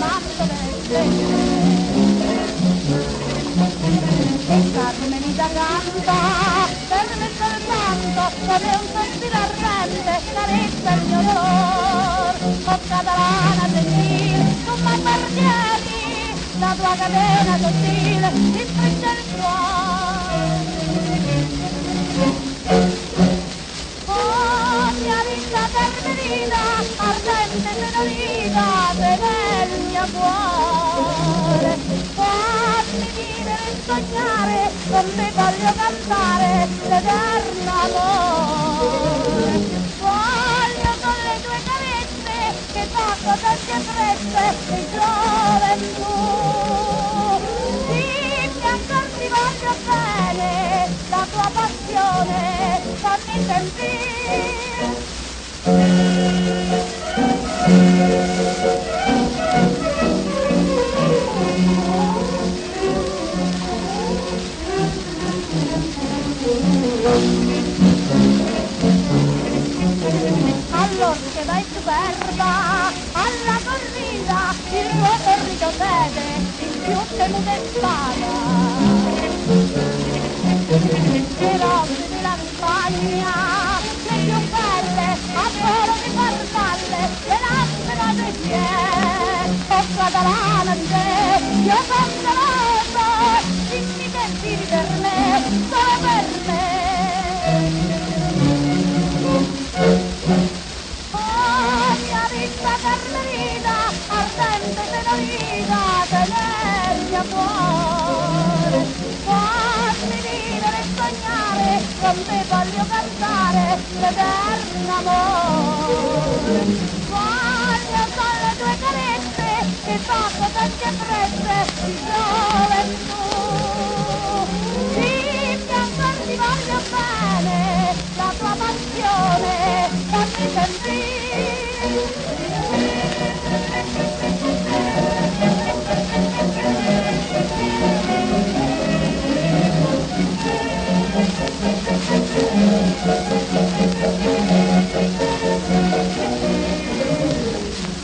canto delle stelle. E Carmelita canta, per me soltanto, come un sospiro ardente, carezza il mio dolor. Oh catalana gentile, tu m'appartieni, la tua catena sottile mi stringe il cuore. Oh, mia linda Carmelina, ardente senorina del mio cuore, fammi vivere e sognare, con me voglio cantare l'eterno amore. Voglio con le tue carezze, che tocco tante ebbrezze di gioventù. Dimmi ancora ti voglio bene, la tua passione fammi sentire. Allora che vai superba alla corrida, il tuo sorriso vede il più temuto spada. Le rose della Spagna, le più belle, a volo di farfalle, le lassero dei piedi. Oh catalana di te, io sono geloso, dimmi che vivi per me, solo per me. Oh, mia vita Carmelina, ardente senorina del mio cuore, fammi vivere e sognare, con te voglio cantare l'eterno amore. Voglio con le tue carezze, che tocco tante ebbrezze di gioventù. Dimmi ancora ti voglio bene, la tua passione fammi sentire.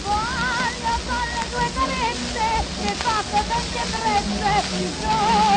Voglio con le tue carezze, che tocco tante ebbrezze di gioventù.